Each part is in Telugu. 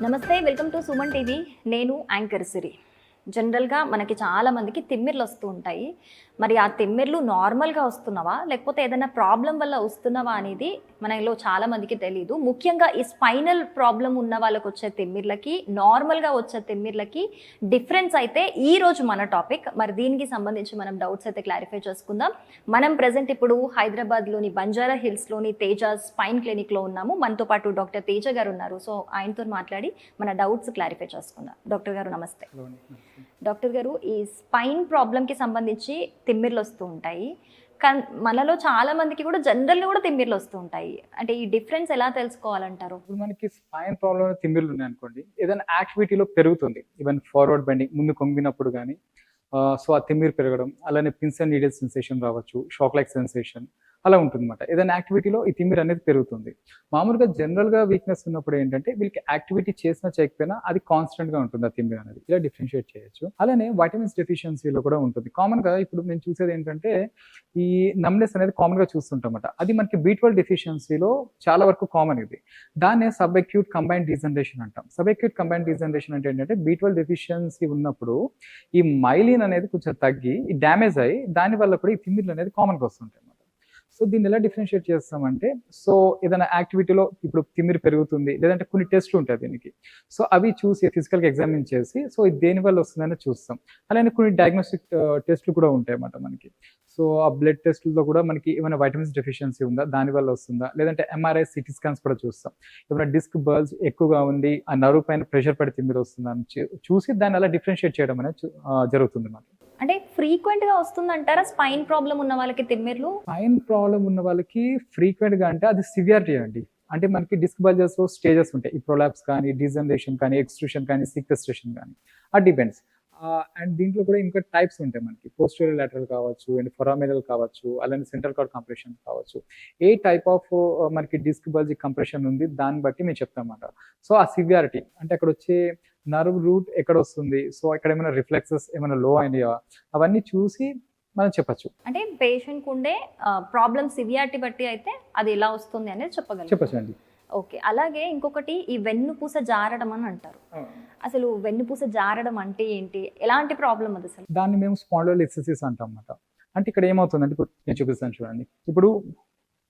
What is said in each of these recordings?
నమస్తే, వెల్కమ్ టు సుమన్ టీవీ. నేను యాంకర్ సిరి. జనరల్గా మనకి చాలా మందికి తిమ్మిర్లు వస్తూ ఉంటాయి. మరి ఆ తిమ్మిర్లు నార్మల్గా వస్తున్నవా లేకపోతే ఏదైనా ప్రాబ్లం వల్ల వస్తున్నవా అనేది మనలో చాలా మందికి తెలియదు. ముఖ్యంగా ఈ స్పైనల్ ప్రాబ్లం ఉన్న వాళ్ళకి వచ్చే తిమ్మిర్లకి, నార్మల్గా వచ్చే తిమ్మిర్లకి డిఫరెన్స్ అయితే ఈ రోజు మన టాపిక్. మరి దీనికి సంబంధించి మనం డౌట్స్ అయితే క్లారిఫై చేసుకుందాం. మనం ప్రజెంట్ ఇప్పుడు హైదరాబాద్లోని బంజారా హిల్స్లోని తేజ స్పైన్ క్లినిక్లో ఉన్నాము. మనతో పాటు డాక్టర్ తేజ గారు ఉన్నారు. సో ఆయనతో మాట్లాడి మన డౌట్స్ క్లారిఫై చేసుకుందాం. డాక్టర్ గారు నమస్తే. డాక్టర్ గారు, ఈ స్పైన్ ప్రాబ్లంకి సంబంధించి తిమ్మిర్లు వస్తూ ఉంటాయి. కానీ మనలో చాలా మందికి కూడా జనరల్గా కూడా తిమ్మిర్లు వస్తూ ఉంటాయి. అంటే ఈ డిఫరెన్స్ ఎలా తెలుసుకోవాలంటారు? ఇప్పుడు మనకి స్పైన్ ప్రాబ్లం తిమ్మిర్లు ఉన్నాయి అనుకోండి, ఏదైనా యాక్టివిటీలో పెరుగుతుంది. ఈవెన్ ఫార్వర్డ్ బెండింగ్, ముందు కొంగినప్పుడు కానీ సో ఆ తిమ్మిరి పెరగడం, అలానే పిన్స్ అండ్ నీడిల్ సెన్సేషన్ రావచ్చు, షాక్ లైక్ సెన్సేషన్ అలా ఉంటుందన్నమాట. ఏదైనా యాక్టివిటీలో ఈ తిమ్మిరి అనేది పెరుగుతుంది. మామూలుగా జనరల్గా వీక్నెస్ ఉన్నప్పుడు ఏంటంటే వీళ్ళకి యాక్టివిటీ చేసినా చేయకపోయినా అది కాన్స్టెంట్ గా ఉంటుంది ఆ తిమ్మిరి అనేది. ఇలా డిఫరెన్షియేట్ చేయొచ్చు. అలానే వైటమిన్స్ డెఫిషియన్సీలో కూడా ఉంటుంది. కామన్ గా ఇప్పుడు నేను చూసేది ఏంటంటే ఈ నమ్నెస్ అనేది కామన్ గా చూస్తుంటామట. అది మనకి B12 డెఫిషియన్సీలో చాలా వరకు కామన్. ఇది దాన్నే సబ్ అక్యూట్ కంబైన్డ్ డీజనరేషన్ అంటాం. సబ్ అక్యూట్ కంబైన్డ్ డీజనరేషన్ అంటే ఏంటంటే B12 డెఫిషియన్సీ ఉన్నప్పుడు ఈ మైలిన్ అనేది కొంచెం తగ్గి ఈ డ్యామేజ్ అయ్యి దాని వల్ల కూడా ఈ తిమ్మిర్లు అనేది కామన్ గా వస్తుంటాయి. సో దీన్ని ఎలా డిఫరెన్షియేట్ చేస్తామంటే, సో ఏదైనా యాక్టివిటీలో ఇప్పుడు తిమ్మిరి పెరుగుతుంది, లేదంటే కొన్ని టెస్ట్లు ఉంటాయి దీనికి. సో అవి చూసి ఫిజికల్గా ఎగ్జామిన్ చేసి సో ఇది దేని వల్ల వస్తుందని చూస్తాం. అలానే కొన్ని డయాగ్నోస్టిక్ టెస్ట్లు కూడా ఉంటాయి అన్నమాట మనకి. సో ఆ బ్లడ్ టెస్టులతో కూడా మనకి ఏమైనా వైటమిన్స్ డెఫిషియన్సీ ఉందా, దాని వల్ల వస్తుందా, లేదంటే MRI సిటీ స్కాన్స్ కూడా చూస్తాం. ఏమైనా డిస్క్ బల్జ్ ఎక్కువగా ఉంది, ఆ నర్వ్ పైన ప్రెషర్ పడి తిమ్మిరి వస్తుందా అని చూసి దాన్ని అలా డిఫరెన్షియేట్ చేయడం అనేది జరుగుతుంది మనకి. అంటే ఫ్రీక్వెంట్ గా వస్తుందంటారా స్పైన్ ప్రాబ్లం ఉన్న వాళ్ళకి తిమ్మిర్లు? స్పైన్ ప్రాబ్లం ఉన్న వాళ్ళకి ఫ్రీక్వెంట్ గా అంటే అది సివియారిటీ అండి. అంటే మనకి డిస్క్ బల్జెస్ లో స్టేజెస్ ఉంటాయి. ఈ ప్రొలాప్స్ కానీ, డిజనరేషన్ కానీ, ఎక్స్ట్రూషన్ కానీ, సీక్వెస్ట్రేషన్ కానీ, అది డిపెండ్స్. అండ్ దీంట్లో కూడా ఇంకా టైప్స్ ఉంటాయి మనకి. పోస్టీరియర్ లాటరల్ కావచ్చు, అండ్ ఫొరామినల్ కావచ్చు, అలానే సెంట్రల్ కార్డ్ కంప్రెషన్ కావచ్చు. ఏ టైప్ ఆఫ్ మనకి డిస్క్ బల్జ్ కంప్రెషన్ ఉంది దాన్ని బట్టి మేము చెప్తాం అన్నమాట. సో ఆ సివియారిటీ అంటే అక్కడ వచ్చే నర్వ్ రూట్ ఎక్కడ వస్తుంది, సో ఇక్కడ ఏమైనా రిఫ్లెక్సెస్ ఏమైనా లో అయినాయా, అవన్నీ చూసి మనం చెప్పచ్చు. అంటే పేషెంట్ ఉండే ప్రాబ్లమ్ సివియారిటీ బట్టి అయితే అది ఎలా వస్తుంది అనేది చెప్పచ్చు అండి. ఓకే. అలాగే ఇంకొకటి ఈ వెన్నుపూస జారడం అని అంటారు. అసలు వెన్నుపూస జారడం అంటే ఏంటి, ఎలాంటి ప్రాబ్లం అది అసలు? దాన్ని మేము స్పాండిలోలిస్థెసిస్ అంటాం అన్నమాట. అంటే ఇక్కడ ఏమవుతుందంటే ఇప్పుడు నేను చూపిస్తాను చూడండి. ఇప్పుడు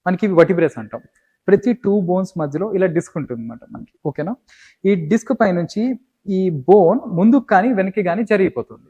మనకి వర్టిబ్రేస్ అంటాం. ప్రతి 2 బోన్స్ మధ్యలో ఇలా డిస్క్ ఉంటుంది అన్నమాట మనకి. ఓకేనా? ఈ డిస్క్ పై నుంచి ఈ బోన్ ముందుకు కానీ వెనక్కి కానీ జరిగిపోతుంది.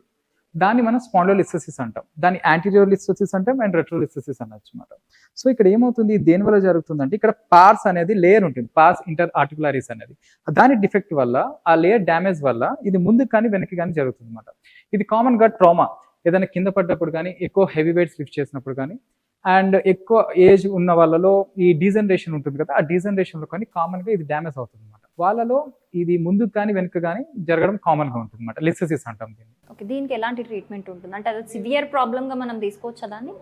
దాన్ని మనం స్పాండిలోలిస్థెసిస్ అంటాం. దాన్ని యాంటీరియర్ లిస్థెసిస్ అంటాం అండ్ రెట్రోలిస్థెసిస్ అనొచ్చు అనమాట. సో ఇక్కడ ఏమవుతుంది, దేని వల్ల జరుగుతుందంటే ఇక్కడ పార్స్ అనేది లేయర్ ఉంటుంది, పార్స్ ఇంటర్ ఆర్టికులరీస్ అనేది. దాని డిఫెక్ట్ వల్ల, ఆ లేయర్ డ్యామేజ్ వల్ల ఇది ముందుకు కానీ వెనక్కి కానీ జరుగుతుంది అనమాట. ఇది కామన్ గా ట్రామా, ఏదైనా కింద పడ్డప్పుడు కానీ, ఎక్కువ హెవీ వెయిట్స్ లిఫ్ట్ చేసినప్పుడు కానీ, అండ్ ఎక్కువ ఏజ్ ఉన్న వాళ్ళలో ఈ డీజనరేషన్ ఉంటుంది కదా, ఆ డీజనరేషన్ లో కానీ కామన్ గా ఇది డ్యామేజ్ అవుతుంది అనమాట. వాళ్ళలో ఇది ముందుకు కానీ వెనక్కి కానీ జరగడం కామన్ గా ఉంటుంది అనమాట. లిస్థెసిస్ అంటాం దీన్ని. ఓకే. దీనికి ఎలాంటి ట్రీట్మెంట్ ఉంటుంది? అంటే అది సివియర్ ప్రాబ్లమ్ గా మనం తీసుకోవచ్చా దాన్ని?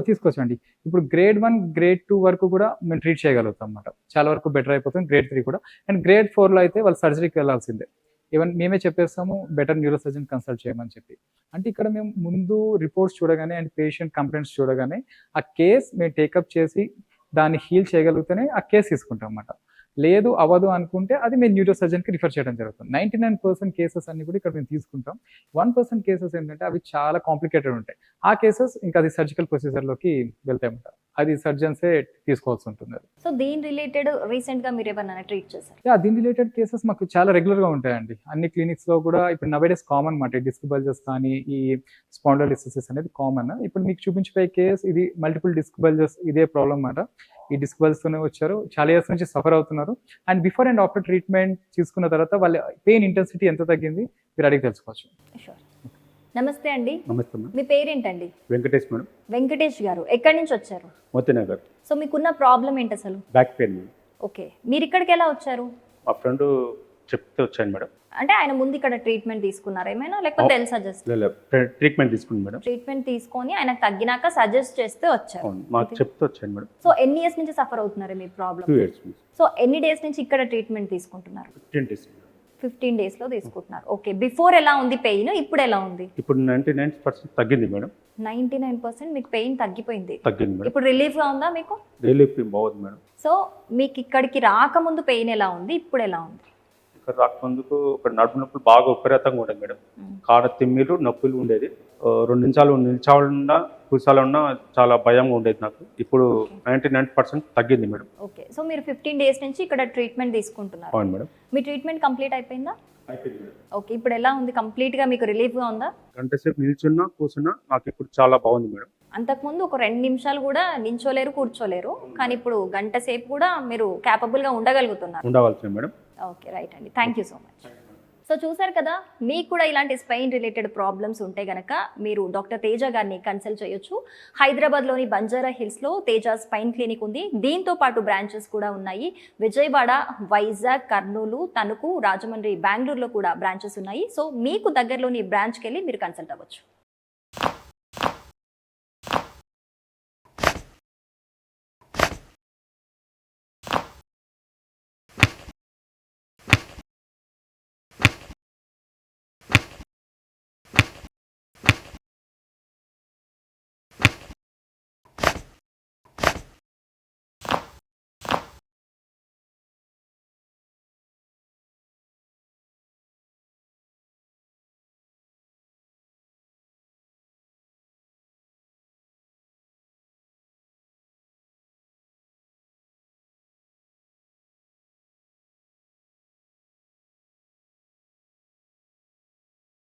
తీసుకోవచ్చండి. ఇప్పుడు గ్రేడ్ 1, గ్రేడ్ 2 వరకు కూడా మేము ట్రీట్ చేయగలుగుతాం అన్నమాట. చాలా వరకు బెటర్ అయిపోతుంది. గ్రేడ్ 3 కూడా. అండ్ గ్రేడ్ 4 లో అయితే వాళ్ళు సర్జరీకి వెళ్ళాల్సిందే. ఈవెన్ మేమే చెప్పేస్తాము బెటర్ న్యూరో సర్జన్ కన్సల్ట్ చేయమని చెప్పి. అంటే ఇక్కడ మేము ముందు రిపోర్ట్స్ చూడగానే అండ్ పేషెంట్ కంప్లైంట్స్ చూడగానే ఆ కేస్ మేము టేకప్ చేసి దాన్ని హీల్ చేయగలిగితేనే ఆ కేసు తీసుకుంటాం అన్నమాట. లేదు అవ్వదు అనుకుంటే అది మేము న్యూరో సర్జన్కి రిఫర్ చేయడం జరుగుతుంది. 99% కేసెస్ అన్ని కూడా ఇక్కడ మేము తీసుకుంటాం. 1% కేసెస్ ఏంటంటే అవి చాలా కాంప్లికేటెడ్ ఉంటాయి. ఆ కేసెస్ ఇంకా అది సర్జికల్ ప్రొసీజర్లోకి వెళ్తాయన్నమాట. అది సర్జన్సే తీసుకోవాల్సి ఉంటుంది. సో దీని రిలేటెడ్ రీసెంట్ గా మీరు ఏమన్నా ట్రీట్ చేశారు? దీని రిలేటెడ్ కేసెస్ మాకు చాలా రెగ్యులర్ గా ఉంటాయండి. అన్ని క్లినిక్స్ లో కూడా ఇప్పుడు నవేడేస్ కామన్ అన్నమాట. డిస్క్ బల్జెస్ కానీ ఈ స్పాండిలోలిస్థెసిస్ అనేది కామన్. ఇప్పుడు మీకు చూపించే కేసు ఇది మల్టిపుల్ డిస్క్ బల్జెస్, ఇదే ప్రాబ్లం అన్నమాట. ఈ డిస్క్ బల్జెస్ తోనే వచ్చారు, చాలా ఇయర్స్ నుంచి సఫర్ అవుతున్నారు. And before and after treatment తీసుకున్న తర్వాత వాళ్ళ పెయిన్ ఇంటెన్సిటీ ఎంత తగ్గింది మీరు అడిగి తెలుసుకోవచ్చు. నమస్తే అండి. నమస్తే మేడం. మీ పేరేంటండి? వెంకటేష్ మేడం. వెంకటేష్ గారు ఎక్కడి నుంచి వచ్చారు? మోతీనగర్. సో మీకున్న ప్రాబ్లం ఏంటి అసలు? Back pain madam. ఓకే. మీరు ఇక్కడికి ఎలా వచ్చారు? మా ఫ్రెండ్ చెప్తే వచ్చాను మేడం. అంటే ఆయన ముందు ఇక్కడ ట్రీట్మెంట్ తీసుకున్నారా ఏమైనా, లేకపోతే ఎలా సజెస్ట్? ట్రీట్మెంట్ తీసుకుంది మేడం. ట్రీట్మెంట్ తీసుకొని ఆయనకు తగ్గినాక సజెస్ట్ చేస్తే వచ్చారు. మాకు చెప్తే వచ్చాను మేడం. సో ఎన్ని ఇయర్స్ నుంచి సఫర్ అవుతున్నారు మీ ప్రాబ్లం? 2 years. సో ఎన్ని డేస్ నుంచి ఇక్కడ ట్రీట్మెంట్ తీసుకుంటున్నారు? 15 days. 15 days లో తీసుకుంటున్నారు. ఓకే. బిఫోర్ ఎలా ఉంది పెయిన్, ఇప్పుడు ఎలా ఉంది? ఇప్పుడు 99% తగ్గింది మేడం. 99% మీకు పెయిన్ తగ్గిపోయింది. తగ్గింది మేడం. ఇప్పుడు రిలీఫ్ గా ఉందా మీకు? రిలీఫ్ బాగుంది మేడం. సో మీకు ఇక్కడికి రాకముందు పెయిన్ ఎలా ఉంది, ఇప్పుడు ఎలా ఉంది? ఇక్కడ రాకముందుకు ఒక నడుము నొప్పులు బాగా విపరీతంగా ఉండేది మేడం. కాడ తిమ్మిలు నొప్పులు ఉండేది. 2 నిమిషాలు నిల్చోవాలన్నా కూర్చోవాలన్నా చాలా భయంగా ఉండేది నాకు. ఇప్పుడు 99% తగ్గింది మేడం. ఓకే, సో మీరు 15 డేస్ నుంచి ఇక్కడ ట్రీట్మెంట్ తీసుకుంటున్నారు. అవును మేడం. మీ ట్రీట్మెంట్ కంప్లీట్ అయిపోయిందా? అయిపోయింది మేడం. ఓకే, ఇప్పుడు ఎలా ఉంది? కంప్లీట్గా మీకు రిలీఫ్గా ఉందా? గంట సేపు నిల్చున్నా కూర్చున్నా నాకు ఇప్పుడు చాలా బాగుంది మేడం. అంతకుముందు ఒక 2 నిమిషాలు కూడా నించోలేరు, కూర్చోలేరు, కానీ ఇప్పుడు గంట సేపు కూడా మీరు క్యాపబుల్గా ఉండగలుగుతున్నారు. ఉండవలసింది మేడం. ఓకే, రైట్ అండి, thank you so much. So చూసారు కదా, మీకు కూడా ఇలాంటి స్పైన్ రిలేటెడ్ ప్రాబ్లమ్స్ ఉంటే గనక మీరు డాక్టర్ తేజ గారిని కన్సల్ట్ చేయొచ్చు. హైదరాబాద్లోని బంజారా హిల్స్లో తేజ స్పైన్ క్లినిక్ ఉంది. దీంతో పాటు బ్రాంచెస్ కూడా ఉన్నాయి. విజయవాడ, వైజాగ్, కర్నూలు, తణుకు, రాజమండ్రి, బెంగళూరులో కూడా బ్రాంచెస్ ఉన్నాయి. సో మీకు దగ్గరలోని బ్రాంచ్కి వెళ్ళి మీరు కన్సల్ట్ అవ్వచ్చు.